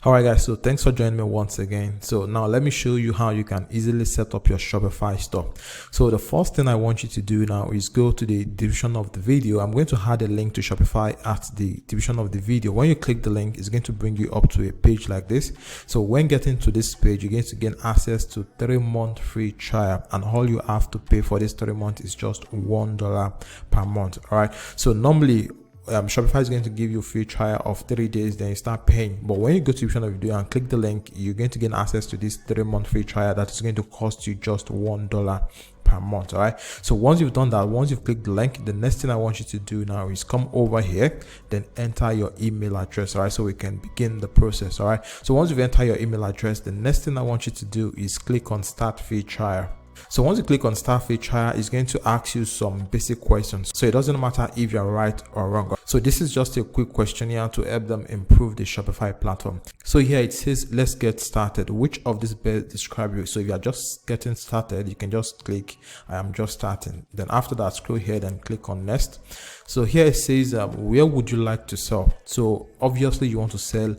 Alright guys, so thanks for joining me once again. So now let me show you how you can easily set up your Shopify store. So the first thing I want you to do now is go to the description of the video. I'm going to add a link to Shopify at the description of the video. When you click the link, it's going to bring you up to a page like this. So when getting to this page, you're going to gain access to 3-month free trial, and all you have to pay for this 3 months is just $1 per month. Alright, so normally Shopify is going to give you a free trial of 3 days, then you start paying. But when you go to the description of the video and click the link, you're going to gain access to this 3-month free trial that is going to cost you just $1 per month. All right, so once you've done that, once you've clicked the link, the next thing I want you to do now is come over here, then enter your email address. All right, so we can begin the process. All right, so once you've entered your email address, the next thing I want you to do is click on start free trial. So once you click on start free trial, it's going to ask you some basic questions. So it doesn't matter if you're right or wrong. So this is just a quick questionnaire to help them improve the Shopify platform. So here it says, let's get started. Which of these best describe you? So if you're just getting started, you can just click I am just starting. Then after that, scroll here and click on next. So here it says, where would you like to sell? So obviously you want to sell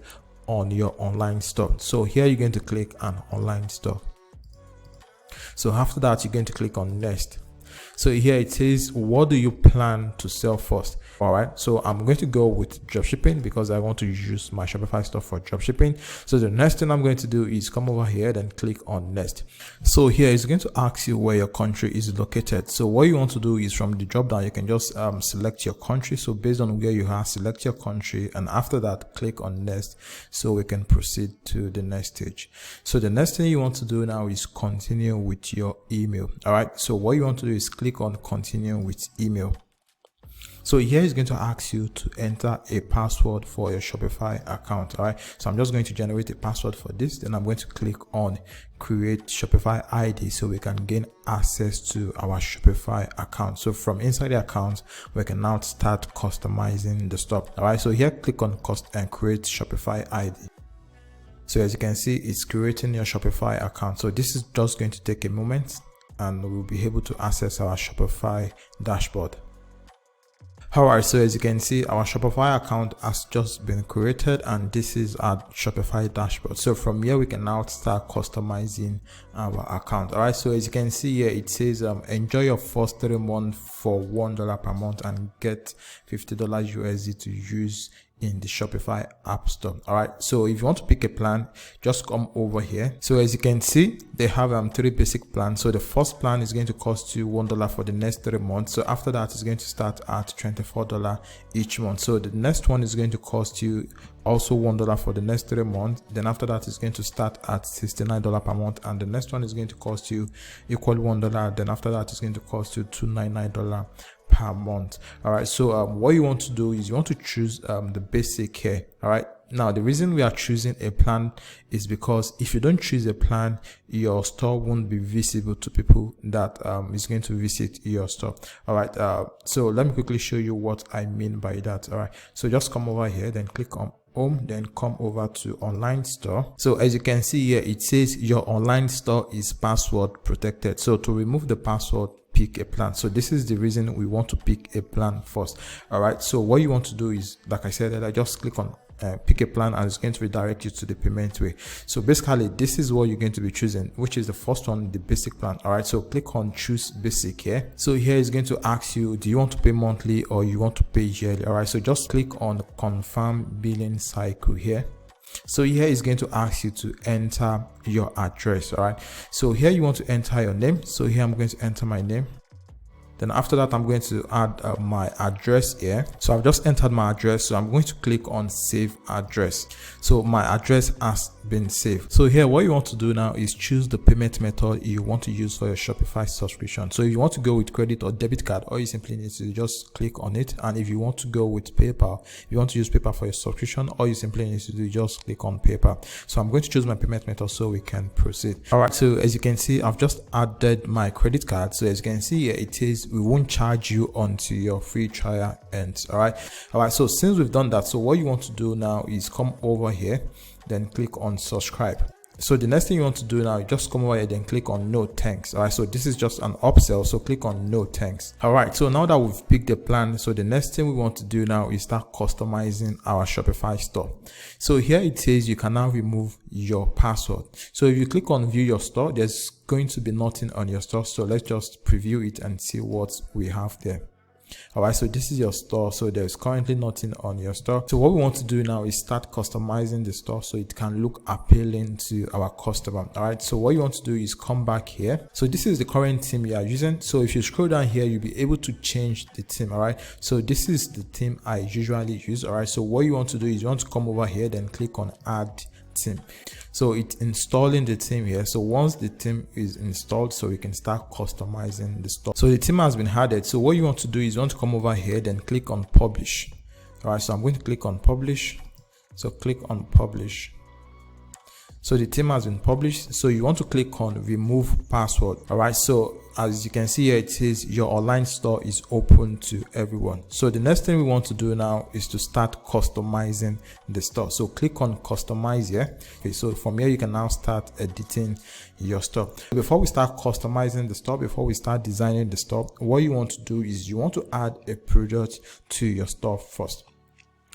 on your online store. So here you're going to click an online store. So after that, you're going to click on next. So here it says, what do you plan to sell first? All right, so I'm going to go with dropshipping because I want to use my Shopify store for dropshipping. So the next thing I'm going to do is come over here, then click on next. So here it's going to ask you where your country is located. So what you want to do is from the drop down, you can just select your country. So based on where you are, select your country, and after that, click on next so we can proceed to the next stage. So the next thing you want to do now is continue with your email. All right, so what you want to do is click on continue with email. So here is going to ask you to enter a password for your Shopify account. All right, so I'm just going to generate a password for this. Then I'm going to click on create Shopify ID so we can gain access to our Shopify account. So from inside the account, we can now start customizing the store. All right, so here click on create Shopify ID. So as you can see, it's creating your Shopify account. So this is just going to take a moment, and we'll be able to access our Shopify dashboard. Alright, so as you can see, our Shopify account has just been created, and this is our Shopify dashboard. So from here, we can now start customizing our account. Alright, so as you can see here, it says enjoy your first 3 months for $1 per month and get $50 USD to use in the Shopify app store. All right, so if you want to pick a plan, just come over here. So as you can see, they have 3 basic plans. So the first plan is going to cost you $1 for the next 3 months. So after that, it's going to start at $24 each month. So the next one is going to cost you also $1 for the next 3 months. Then after that, it's going to start at $69 per month, and the next one is going to cost you equal $1. Then after that, it's going to cost you $299 per month. All right, so what you want to do is you want to choose the basic here. All right, now the reason we are choosing a plan is because if you don't choose a plan, your store won't be visible to people that is going to visit your store. All right, so let me quickly show you what I mean by that. All right, so just come over here, then click on home, then come over to online store. So as you can see here, it says your online store is password protected. So to remove the password, pick a plan. So this is the reason we want to pick a plan first. All right, so what you want to do is, like I said, I just click on pick a plan, and it's going to redirect you to the payment way. So basically, this is what you're going to be choosing, which is the first one, the basic plan. All right, so click on choose basic here. So here is going to ask you, do you want to pay monthly or you want to pay yearly? All right, so just click on confirm billing cycle here. So here is going to ask you to enter your address. All right, so here you want to enter your name. So here I'm going to enter my name. Then after that, I'm going to add my address here. So I've just entered my address. So I'm going to click on save address. So my address has been saved. So here, what you want to do now is choose the payment method you want to use for your Shopify subscription. So if you want to go with credit or debit card, all you simply need to just click on it. And if you want to go with PayPal, if you want to use PayPal for your subscription, all you simply need to do is just click on PayPal. So I'm going to choose my payment method so we can proceed. All right, so as you can see, I've just added my credit card. So as you can see here, it says we won't charge you until your free trial ends. All right, so since we've done that, so what you want to do now is come over here, then click on subscribe. So the next thing you want to do now, you just come over here, then click on no thanks. All right, so this is just an upsell, so click on no thanks. All right, so now that we've picked the plan, so the next thing we want to do now is start customizing our Shopify store. So here it says you can now remove your password. So if you click on view your store, there's going to be nothing on your store. So let's just preview it and see what we have there. All right, so this is your store. So there's currently nothing on your store. So what we want to do now is start customizing the store so it can look appealing to our customer. All right, so what you want to do is come back here. So this is the current theme you are using. So if you scroll down here, you'll be able to change the theme. All right, so this is the theme I usually use. All right, so what you want to do is you want to come over here, then click on add theme. So it's installing the theme here. So once the theme is installed, so we can start customizing the store. So the theme has been added. So what you want to do is you want to come over here, then click on publish. All right, so I'm going to click on publish. So click on publish. So the theme has been published. So you want to click on remove password. All right, so as you can see here, it says your online store is open to everyone. So the next thing we want to do now is to start customizing the store. So click on customize here. Okay, so from here you can now start editing your store. Before we start customizing the store, before we start designing the store, what you want to do is you want to add a product to your store first.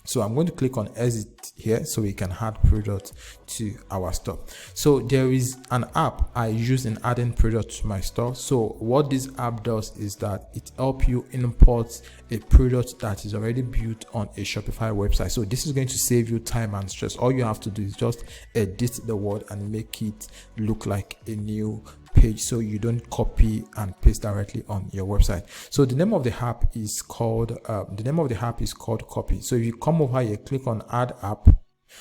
So I'm going to click on exit here so we can add product to our store. So there is an app I use in adding product to my store. So what this app does is that it helps you import a product that is already built on a Shopify website. So this is going to save you time and stress. All you have to do is just edit the word and make it look like a new page, so you don't copy and paste directly on your website. So the name of the app is called Copy. So if you come over here, click on add app.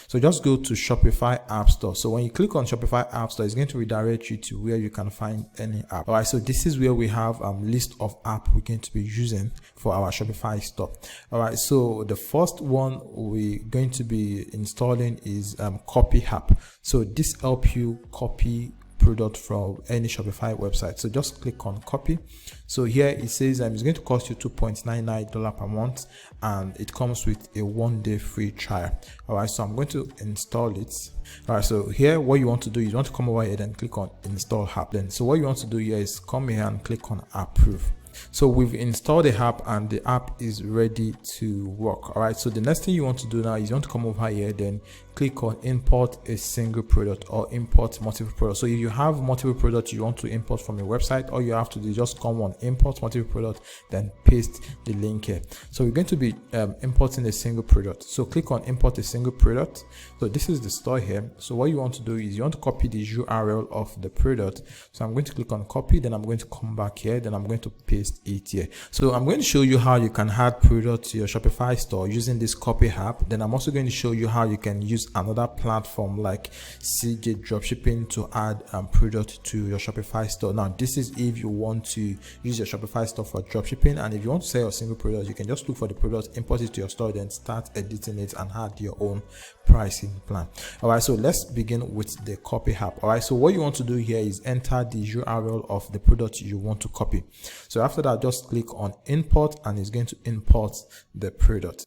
So just go to Shopify App Store. So when you click on Shopify App Store, it's going to redirect you to where you can find any app. All right, so this is where we have list of app we're going to be using for our Shopify store. All right, so the first one we're going to be installing is Copy app. So this helps you copy product from any Shopify website. So just click on copy. So here it says it's going to cost you $2.99 per month, and it comes with a 1-day free trial. All right, so I'm going to install it. All right, so here what you want to do is you want to come over here and click on install app. Then so what you want to do here is come here and click on approve. So we've installed the app and the app is ready to work. All right, so the next thing you want to do now is you want to come over here, then click on import a single product or import multiple products. So if you have multiple products you want to import from your website, all you have to do is just come on import multiple product, then paste the link here. So we're going to be importing a single product. So click on import a single product. So this is the store here. So what you want to do is you want to copy the URL of the product. So I'm going to click on copy, then I'm going to come back here, then I'm going to paste it here. So I'm going to show you how you can add product to your Shopify store using this Copy app. Then I'm also going to show you how you can use another platform like CJ Dropshipping to add product to your Shopify store. Now this is if you want to use your Shopify store for dropshipping, and if you want to sell a single product, you can just look for the product, import it to your store, then start editing it and add your own pricing plan. All right, so let's begin with the Copy app. All right, so what you want to do here is enter the URL of the product you want to copy. So after that, just click on import and it's going to import the product.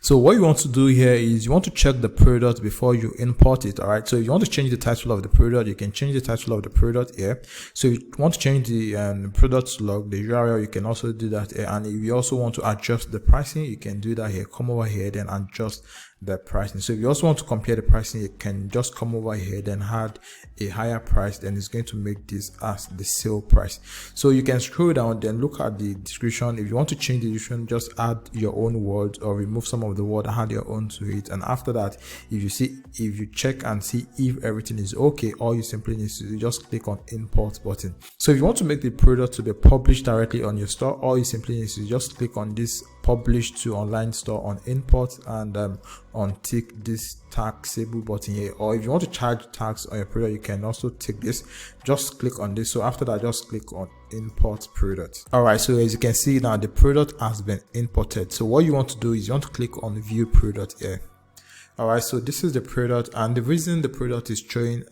So what you want to do here is you want to check the product before you import it. All right, so if you want to change the title of the product, you can change the title of the product here. So if you want to change the product log, the URL, you can also do that here. And if you also want to adjust the pricing, you can do that here. Come over here, then adjust the pricing. So if you also want to compare the pricing, you can just come over here, then add a higher price, then it's going to make this as the sale price. So you can scroll down, then look at the description. If you want to change the description, just add your own words or remove some of the word, add your own to it. And after that, if you check and see if everything is okay, all you simply need to do is just click on import button. So if you want to make the product to be published directly on your store, all you simply need to just click on this publish to online store on import and untick this taxable button here. Or if you want to charge tax on your product, you can also tick this. Just click on this. So after that, just click on import product. All right, so as you can see now, the product has been imported. So what you want to do is you want to click on view product here. All right, so this is the product, and the reason the product is showing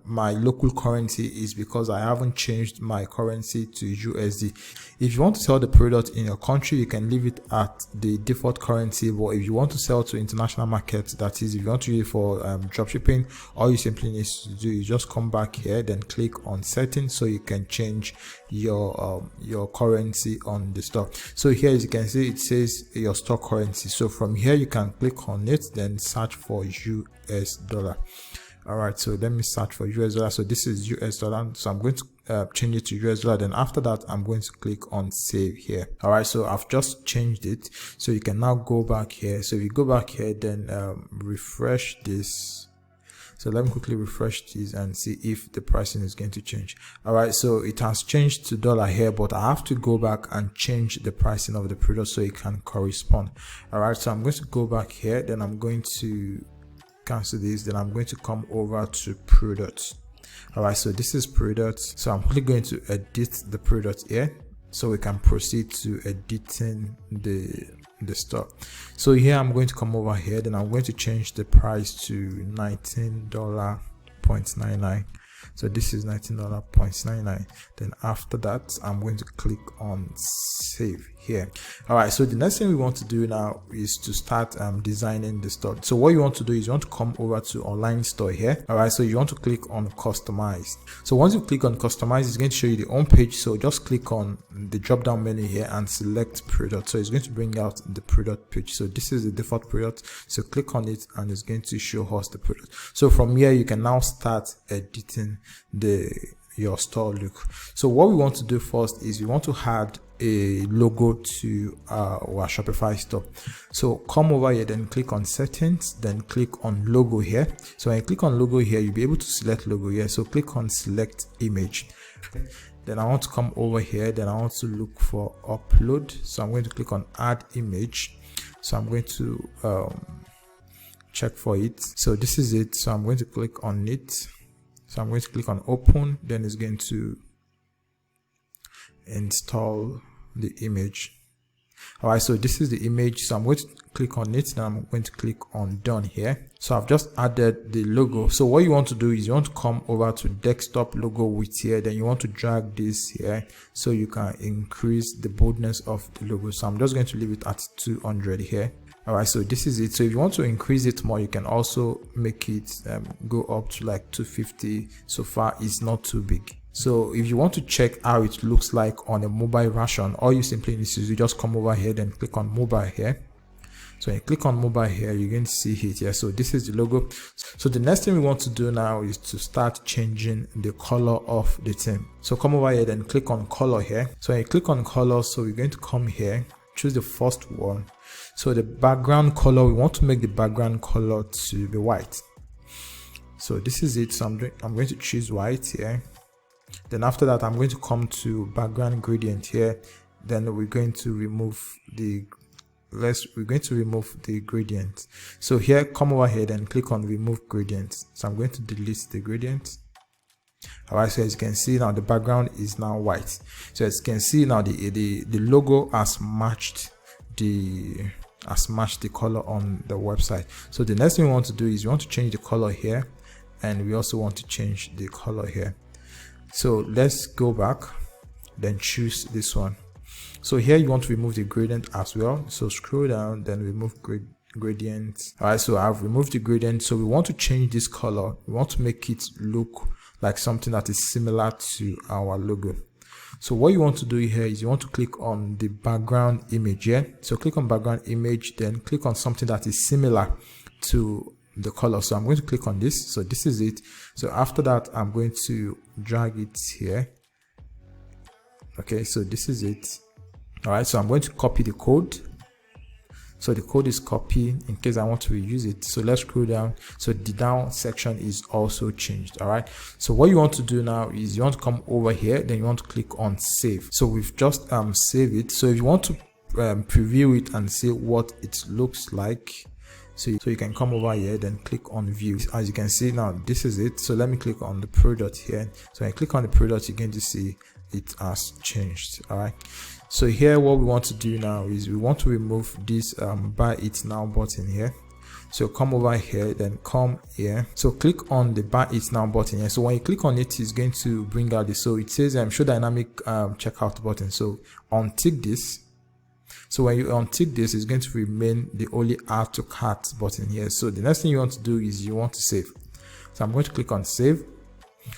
my local currency is because I haven't changed my currency to USD. If you want to sell the product in your country, you can leave it at the default currency, but if you want to sell to international markets, that is, if you want to use it for dropshipping, all you simply need to do is just come back here, then click on settings, so you can change your currency on the store. So here, as you can see, it says your store currency. So from here, you can click on it, then search for US dollar. All right, so let me search for US dollar. So this is US dollar, so I'm going to change it to US dollar. Then after that, I'm going to click on save here. All right, so I've just changed it, so you can now go back here. So if you go back here, then refresh this. So let me quickly refresh this and see if the pricing is going to change. All right, so it has changed to dollar here, but I have to go back and change the pricing of the product so it can correspond. All right, so I'm going to go back here, then I'm going to cancel this, then I'm going to come over to products. All right, so this is products. So I'm quickly going to edit the product here, so we can proceed to editing the store. So here I'm going to come over here, then I'm going to change the price to $19.99. So this is $19.99. Then after that, I'm going to click on save here. All right, so the next thing we want to do now is to start designing the store. So what you want to do is you want to come over to online store here. All right, so you want to click on customize. So once you click on customize, it's going to show you the home page. So just click on the drop down menu here and select product. So it's going to bring out the product page. So this is the default product, so click on it and it's going to show us the product. So from here, you can now start editing your store look. So what we want to do first is we want to add a logo to our Shopify store. So come over here, then click on settings, then click on logo here. So when you click on logo here, you'll be able to select logo here. So click on select image. Then I want to come over here, then I want to look for upload. So I'm going to click on add image. So I'm going to check for it. So this is it. So I'm going to click on it. So I'm going to click on open, then it's going to install the image. All right, so this is the image. So I'm going to click on it, then I'm going to click on done here. So I've just added the logo. So what you want to do is you want to come over to desktop logo width here, then you want to drag this here so you can increase the boldness of the logo. So I'm just going to leave it at 200 here. All right, so this is it. So if you want to increase it more, you can also make it go up to like 250. So far it's not too big. So if you want to check how it looks like on a mobile version, all you simply need to do is just come over here, then click on mobile here. So when you click on mobile here, you're going to see it here. So this is the logo. So the next thing we want to do now is to start changing the color of the theme. So come over here, then click on color here. So when you click on color, so we're going to come here, choose the first one. So the background color, we want to make the background color to be white. So this is it. So I'm going to choose white here. Then after that, I'm going to come to background gradient here. Then we're going to remove the gradient. So here, come over here, then click on remove gradient. So I'm going to delete the gradient. All right, so as you can see now, the background is now white. So as you can see now, the logo has matched the color on the website. So the next thing we want to do is we want to change the color here, and we also want to change the color here. So let's go back, then choose this one. So here you want to remove the gradient as well. So scroll down, then remove gradient. All right, so I've removed the gradient. So we want to change this color. We want to make it look like something that is similar to our logo. So what you want to do here is you want to click on the background image here. So click on background image, then click on something that is similar to the color. So I'm going to click on this. So this is it. So after that, I'm going to drag it here. Okay, so this is it. All right, so I'm going to copy the code. So the code is copied in case I want to reuse it. So let's scroll down. So the down section is also changed. All right, so what you want to do now is you want to come over here, then you want to click on save. So we've just saved it. So if you want to preview it and see what it looks like, so you can come over here, then click on view. As you can see now, this is it. So let me click on the product here. So when I click on the product, you're going to see it has changed. All right, so here what we want to do now is we want to remove this buy it now button here. So come over here, then come here. So click on the buy it now button here. So when you click on it, it's going to bring out this. So it says show dynamic checkout button. So untick this. So when you untick this, it's going to remain the only add to cart button here. So the next thing you want to do is you want to save. So I'm going to click on save.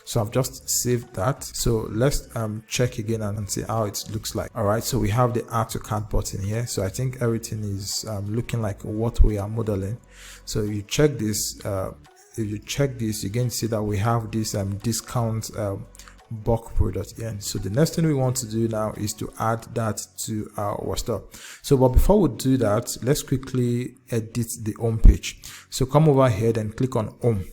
So I've just saved that. So let's check again and see how it looks like. All right, so we have the add to cart button here. So I think everything is looking like what we are modeling. So if you check this, you're going to see that we have this discount bulk product here. So the next thing we want to do now is to add that to our store. So but before we do that, let's quickly edit the home page. So come over here and click on home.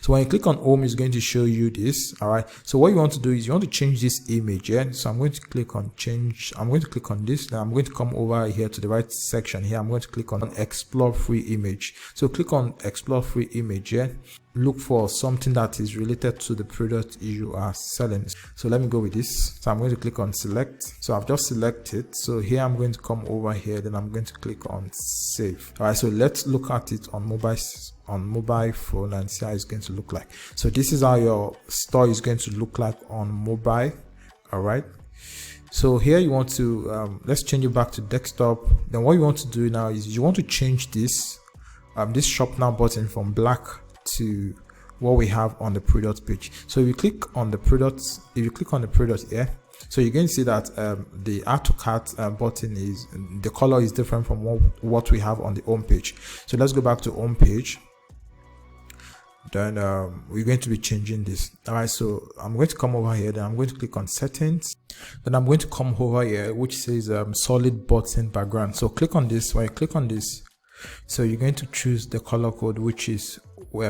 So when you click on home, it's going to show you this. All right, so what you want to do is you want to change this image. Yeah, so I'm going to click on change. I'm going to click on this. Now I'm going to come over here to the right section here. I'm going to click on explore free image. So click on explore free image. Yeah, look for something that is related to the product you are selling. So let me go with this. So I'm going to click on select. So I've just selected. So here I'm going to come over here, then I'm going to click on save. All right, so let's look at it on mobile phone and see how it's going to look like. So this is how your store is going to look like on mobile. All right, so here you want to let's change it back to desktop. Then what you want to do now is you want to change this this shop now button from black to what we have on the product page. So if you click on the product, here, so you're going to see that the add to cart button is the color is different from what we have on the home page. So let's go back to home page. Then we're going to be changing this. All right, so I'm going to come over here, then I'm going to click on settings. Then I'm going to come over here which says solid button background. So click on this. When you click on this, so you're going to choose the color code which is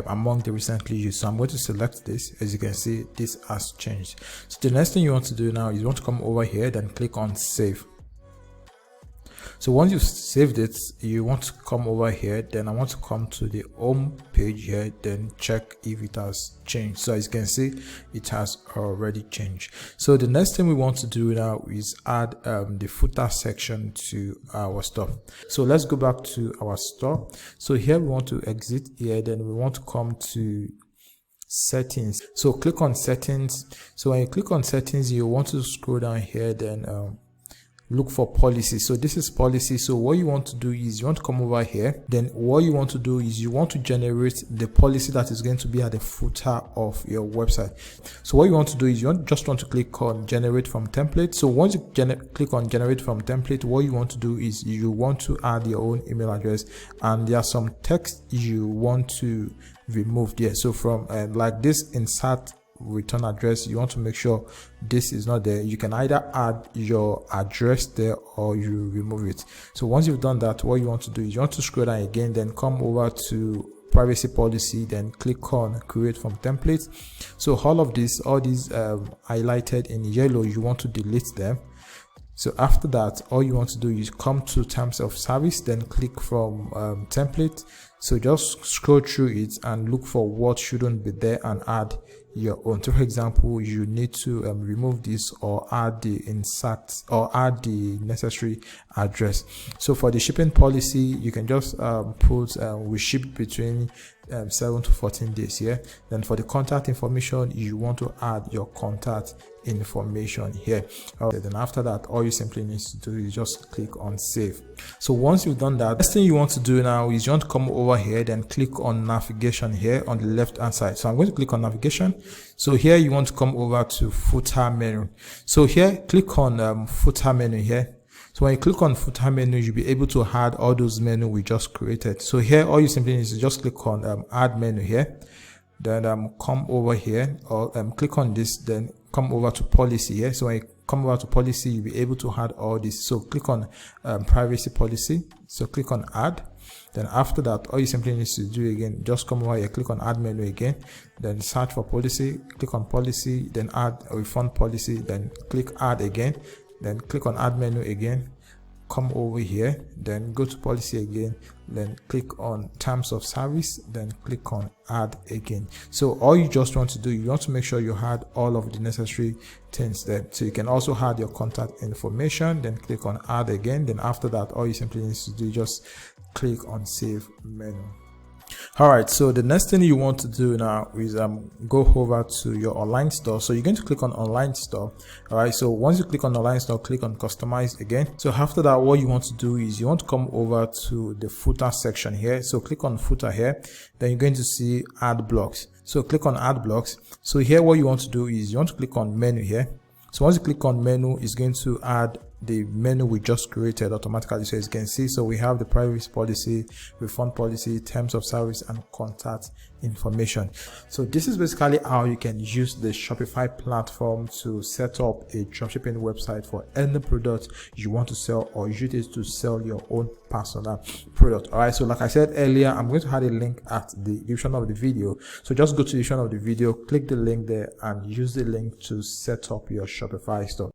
among the recently used. So I'm going to select this. As you can see, this has changed. So the next thing you want to do now is you want to come over here, then click on save. So once you've saved it, you want to come over here, then I want to come to the home page here, then check if it has changed. So as you can see, it has already changed. So the next thing we want to do now is add the footer section to our store. So let's go back to our store. So here we want to exit here, then we want to come to settings. So click on settings. So when you click on settings, you want to scroll down here, then look for policy. So this is policy. So what you want to do is you want to come over here, then what you want to do is you want to generate the policy that is going to be at the footer of your website. So what you want to do is you just want to click on generate from template. So once you click on generate from template, what you want to do is you want to add your own email address, and there are some text you want to remove there. So from like this insert return address, you want to make sure this is not there. You can either add your address there or you remove it. So once you've done that, what you want to do is you want to scroll down again, then come over to privacy policy, then click on create from template. So all these highlighted in yellow, you want to delete them. So after that, all you want to do is come to terms of service, then click from template. So just scroll through it and look for what shouldn't be there and add your own. So for example, you need to remove this or add the insert or add the necessary address. So for the shipping policy, you can just put we ship between 7 to 14 days here. Then for the contact information, you want to add your contact information here. Then after that, all you simply need to do is just click on save. So once you've done that, next thing you want to do now is you want to come over here, then click on navigation here on the left hand side. So I'm going to click on navigation. So here you want to come over to footer menu. So here click on footer menu here. So when you click on footer menu, you'll be able to add all those menus we just created. So here all you simply need is just click on add menu here, then come over here or click on this, then come over to policy here. So when you come over to policy, you'll be able to add all this. So click on privacy policy. So click on add. Then after that, all you simply need to do again, just come over here, click on add menu again, then search for policy, click on policy, then add a refund policy, then click add again, then click on add menu again, come over here, then go to policy again, then click on terms of service, then click on add again. So all you just want to do, you want to make sure you had all of the necessary things there. So you can also add your contact information, then click on add again. Then after that, all you simply need to do is just click on save menu. All right, so the next thing you want to do now is go over to your online store. So you're going to click on online store. All right, so once you click on online store, click on customize again. So after that, what you want to do is you want to come over to the footer section here. So click on footer here, then you're going to see add blocks. So click on add blocks. So here what you want to do is you want to click on menu here. So once you click on menu, it's going to add the menu we just created automatically. So as you can see, so we have the privacy policy, refund policy, terms of service, and contact information. So this is basically how you can use the Shopify platform to set up a dropshipping website for any product you want to sell, or use it to sell your own personal product. All right, so like I said earlier, I'm going to add a link at the description of the video. So just go to the description of the video, click the link there, and use the link to set up your Shopify store.